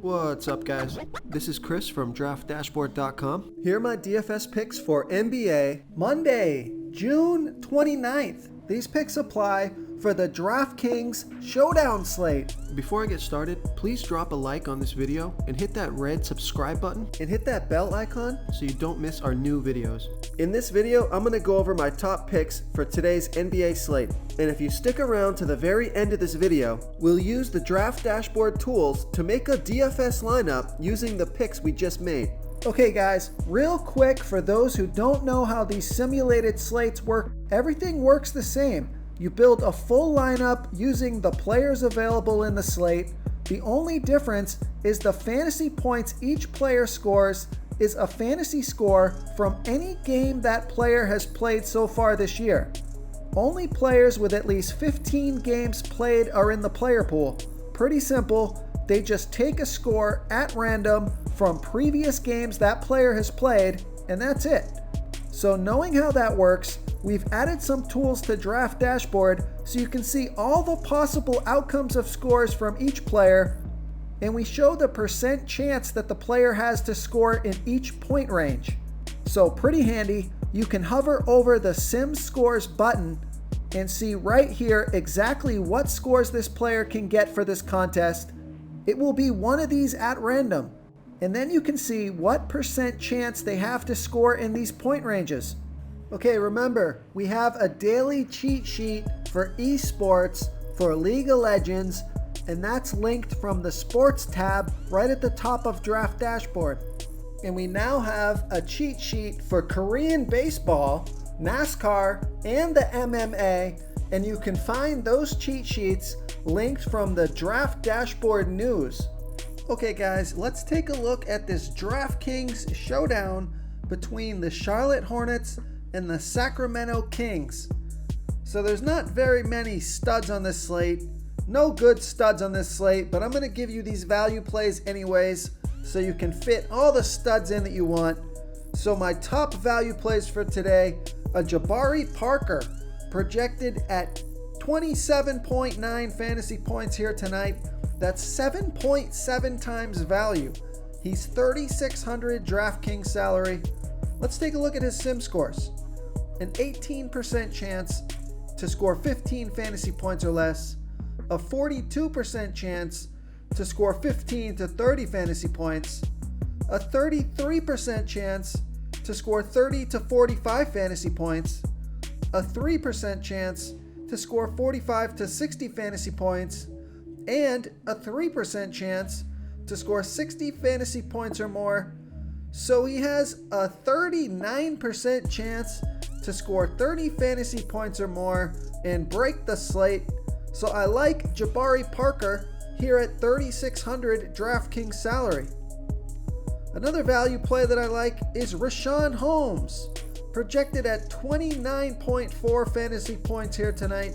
What's up, guys? This is Chris from DraftDashboard.com. Here are my DFS picks for NBA Monday, June 29th. These picks apply for the DraftKings Showdown slate. Before I get started, please drop a like on this video and hit that red subscribe button and hit that bell icon so you don't miss our new videos. In this video, I'm going to go over my top picks for today's NBA slate. And if you stick around to the very end of this video, we'll use the Draft Dashboard tools to make a DFS lineup using the picks we just made. Okay guys, real quick for those who don't know how these simulated slates work, everything works the same. You build a full lineup using the players available in the slate. The only difference is the fantasy points each player scores is a fantasy score from any game that player has played so far this year. Only players with at least 15 games played are in the player pool. Pretty simple. They just take a score at random from previous games that player has played, and that's it. So knowing how that works, we've added some tools to Draft Dashboard so you can see all the possible outcomes of scores from each player, and we show the percent chance that the player has to score in each point range. So pretty handy. You can hover over the Sim Scores button and see right here exactly what scores this player can get for this contest. It will be one of these at random. And then you can see what percent chance they have to score in these point ranges. Okay, remember, we have a daily cheat sheet for esports for League of Legends, and that's linked from the Sports tab right at the top of Draft Dashboard. And we now have a cheat sheet for Korean baseball, NASCAR, and the MMA, and you can find those cheat sheets linked from the Draft Dashboard news. Okay guys, let's take a look at this DraftKings showdown between the Charlotte Hornets and the Sacramento Kings. So there's not very many studs on this slate. No good studs on this slate, but I'm going to give you these value plays anyways so you can fit all the studs in that you want. So my top value plays for today, a Jabari Parker projected at 27.9 fantasy points here tonight. That's 7.7 times value. He's 3,600 DraftKings salary. Let's take a look at his sim scores. An 18% chance to score 15 fantasy points or less. A 42% chance to score 15 to 30 fantasy points. A 33% chance to score 30 to 45 fantasy points. A 3% chance to score 45 to 60 fantasy points. And a 3% chance to score 60 fantasy points or more. So he has a 39% chance to score 30 fantasy points or more and break the slate. So I like Jabari Parker here at 3,600 DraftKings salary. Another value play that I like is Rashon Holmes, projected at 29.4 fantasy points here tonight.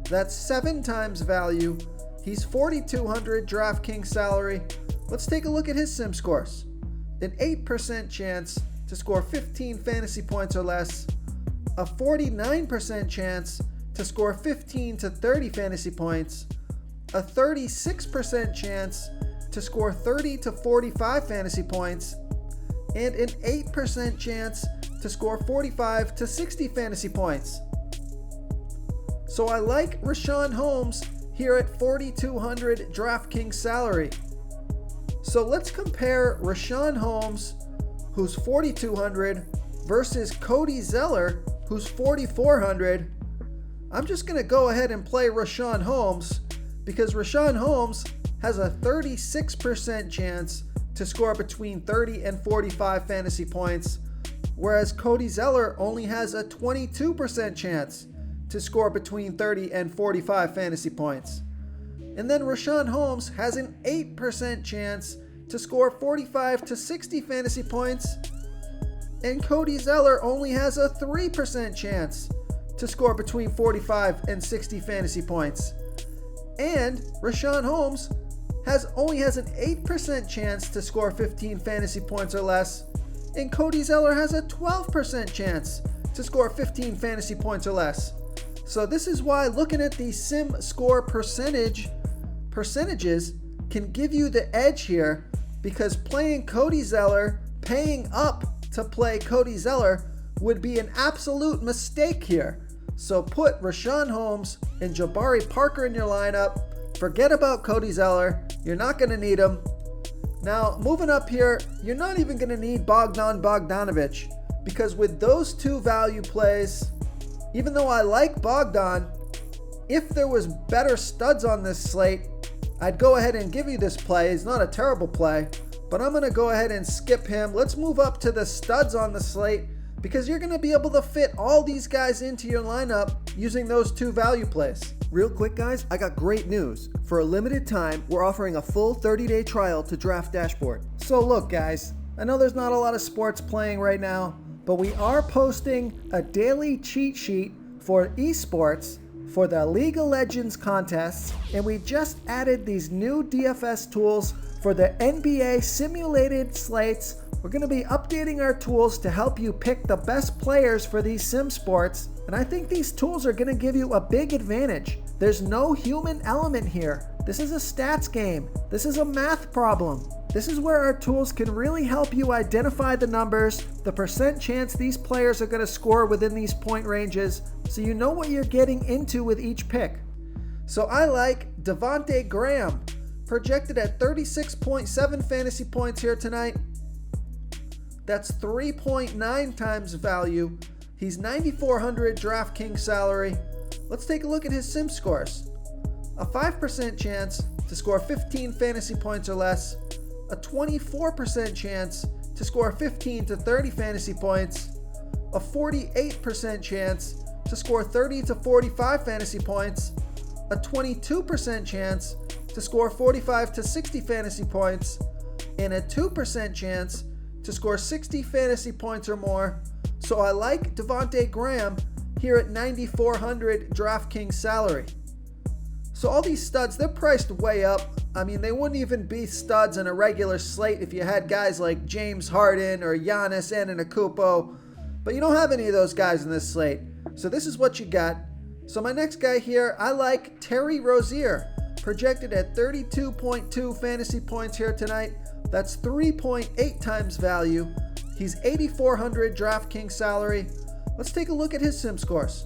That's 7 times value. He's 4,200 DraftKings salary. Let's take a look at his sim scores. An 8% chance to score 15 fantasy points or less. A 49% chance to score 15 to 30 fantasy points. A 36% chance to score 30 to 45 fantasy points. And an 8% chance to score 45 to 60 fantasy points. So I like Rashon Holmes here at 4,200 DraftKings salary. So let's compare Rashon Holmes, who's 4,200, versus Cody Zeller, who's 4,400. I'm just going to go ahead and play Rashon Holmes because Rashon Holmes has a 36% chance to score between 30 and 45 fantasy points, whereas Cody Zeller only has a 22% chance to score between 30 and 45 fantasy points. And then Rashon Holmes has an 8% chance to score 45 to 60 fantasy points, and Cody Zeller only has a 3% chance to score between 45 and 60 fantasy points. And Rashon Holmes only has an 8% chance to score 15 fantasy points or less, and Cody Zeller has a 12% chance to score 15 fantasy points or less. So this is why looking at the sim score percentages, can give you the edge here, because playing Cody Zeller, paying up to play Cody Zeller, would be an absolute mistake here. So put Rashon Holmes and Jabari Parker in your lineup. Forget about Cody Zeller. You're not going to need him. Now, moving up here, you're not even going to need Bogdanovich, because with those two value plays, even though I like Bogdan, if there was better studs on this slate, I'd go ahead and give you this play. It's not a terrible play, but I'm going to go ahead and skip him. Let's move up to the studs on the slate, because you're going to be able to fit all these guys into your lineup using those two value plays. Real quick, guys, I got great news. For a limited time, we're offering a full 30-day trial to Draft Dashboard. So look, guys, I know there's not a lot of sports playing right now, but we are posting a daily cheat sheet for esports for the League of Legends contests, and we just added these new DFS tools for the NBA simulated slates. We're going to be updating our tools to help you pick the best players for these sim sports, and I think these tools are going to give you a big advantage. There's no human element here. This is a stats game. This is a math problem. This is where our tools can really help you identify the numbers, the percent chance these players are going to score within these point ranges, so you know what you're getting into with each pick. So I like Devontae Graham, projected at 36.7 fantasy points here tonight. That's 3.9 times value. He's 9,400 DraftKings salary. Let's take a look at his sim scores. A 5% chance to score 15 fantasy points or less. A 24% chance to score 15 to 30 fantasy points. A 48% chance to score 30 to 45 fantasy points. A 22% chance to score 45 to 60 fantasy points. And a 2% chance to score 60 fantasy points or more. So I like Devontae Graham here at 9,400 DraftKings salary. So all these studs, they're priced way up. I mean, they wouldn't even be studs in a regular slate if you had guys like James Harden or Giannis Antetokounmpo, but you don't have any of those guys in this slate. So this is what you got. So my next guy here, I like Terry Rozier, projected at 32.2 fantasy points here tonight. That's 3.8 times value. He's 8,400 DraftKings salary. Let's take a look at his sim scores.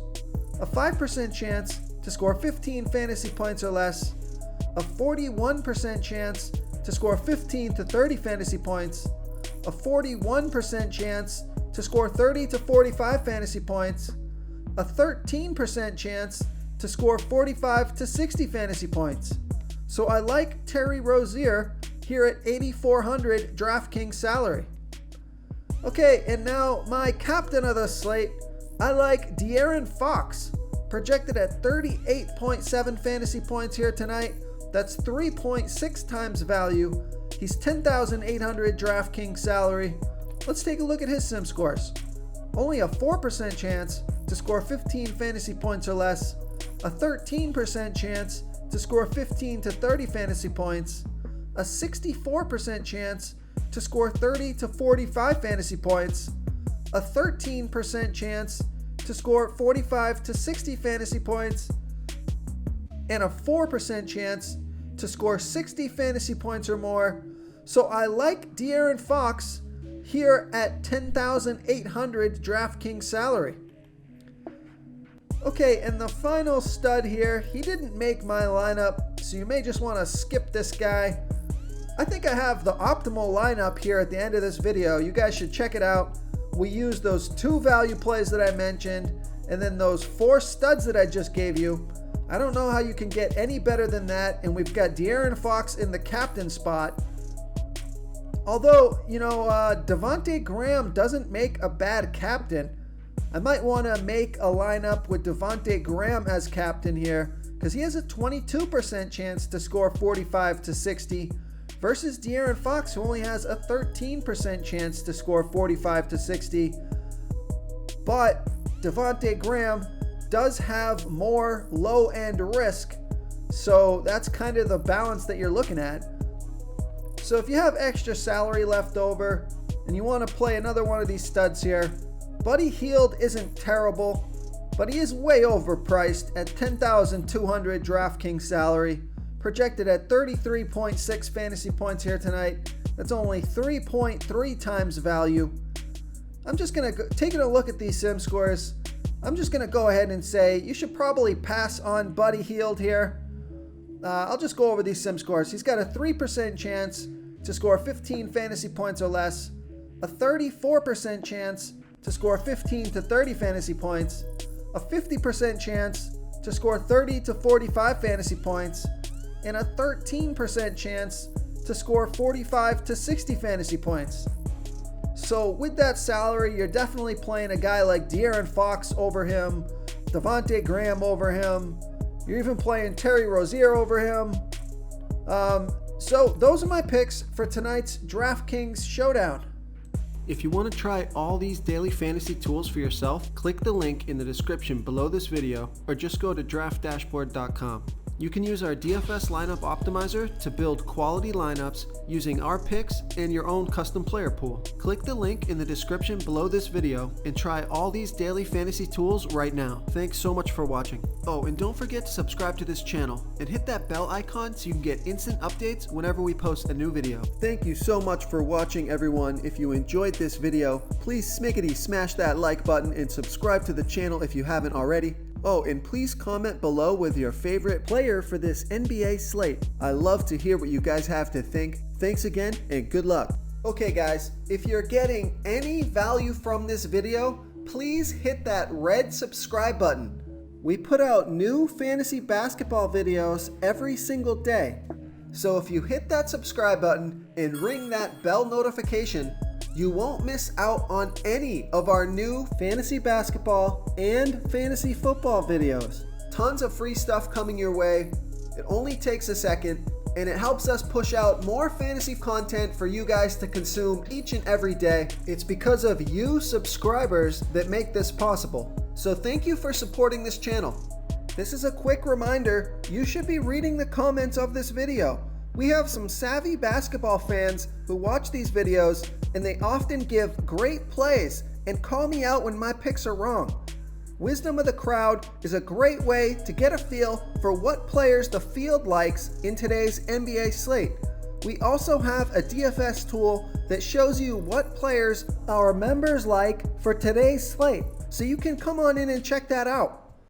A 5% chance to score 15 fantasy points or less. A 41% chance to score 15 to 30 fantasy points. A 41% chance to score 30 to 45 fantasy points. A 13% chance to score 45 to 60 fantasy points. So I like Terry Rozier here at 8,400 DraftKings salary. Okay, and now my captain of the slate, I like De'Aaron Fox, projected at 38.7 fantasy points here tonight. That's 3.6 times value. He's 10,800 DraftKings salary. Let's take a look at his sim scores. Only a 4% chance to score 15 fantasy points or less. A 13% chance to score 15 to 30 fantasy points. A 64% chance to score 30 to 45 fantasy points. A 13% chance to score 45 to 60 fantasy points. And a 4% chance to score 60 fantasy points or more. So I like De'Aaron Fox here at 10,800 DraftKings salary. Okay, and the final stud here, he didn't make my lineup, so you may just want to skip this guy. I think I have the optimal lineup here at the end of this video. You guys should check it out. We used those two value plays that I mentioned, and then those 4 studs that I just gave you. I don't know how you can get any better than that, and we've got De'Aaron Fox in the captain spot. Although, Devontae Graham doesn't make a bad captain. I might want to make a lineup with Devontae Graham as captain here, because he has a 22% chance to score 45 to 60 versus De'Aaron Fox, who only has a 13% chance to score 45 to 60. But Devontae Graham does have more low-end risk, so that's kind of the balance that you're looking at. So if you have extra salary left over and you want to play another one of these studs here, Buddy Hield isn't terrible, but he is way overpriced at 10,200 DraftKings salary, projected at 33.6 fantasy points here tonight. That's only 3.3 times value. I'm just going to taking a look at these sim scores. I'm just going to go ahead and say you should probably pass on Buddy Hield here. I'll just go over these sim scores. He's got a 3% chance to score 15 fantasy points or less, a 34% chance to score 15 to 30 fantasy points, a 50% chance to score 30 to 45 fantasy points, and a 13% chance to score 45 to 60 fantasy points. So with that salary, you're definitely playing a guy like De'Aaron Fox over him, Devontae Graham over him. You're even playing Terry Rozier over him. So those are my picks for tonight's DraftKings Showdown. If you want to try all these daily fantasy tools for yourself, click the link in the description below this video or just go to draftdashboard.com. You can use our DFS lineup optimizer to build quality lineups using our picks and your own custom player pool. Click the link in the description below this video and try all these daily fantasy tools right now. Thanks so much for watching. Oh, and don't forget to subscribe to this channel and hit that bell icon so you can get instant updates whenever we post a new video. Thank you so much for watching, everyone. If you enjoyed this video, please smickety smash that like button and subscribe to the channel if you haven't already. Oh, and please comment below with your favorite player for this NBA slate. I love to hear what you guys have to think. Thanks again and good luck. Okay guys, if you're getting any value from this video, please hit that red subscribe button. We put out new fantasy basketball videos every single day. So if you hit that subscribe button and ring that bell notification, you won't miss out on any of our new fantasy basketball and fantasy football videos. Tons of free stuff coming your way. It only takes a second, and it helps us push out more fantasy content for you guys to consume each and every day. It's because of you subscribers that make this possible. So thank you for supporting this channel. This is a quick reminder, you should be reading the comments of this video. We have some savvy basketball fans who watch these videos, and they often give great plays and call me out when my picks are wrong. Wisdom of the crowd is a great way to get a feel for what players the field likes in today's NBA slate. We also have a DFS tool that shows you what players our members like for today's slate, so you can come on in and check that out.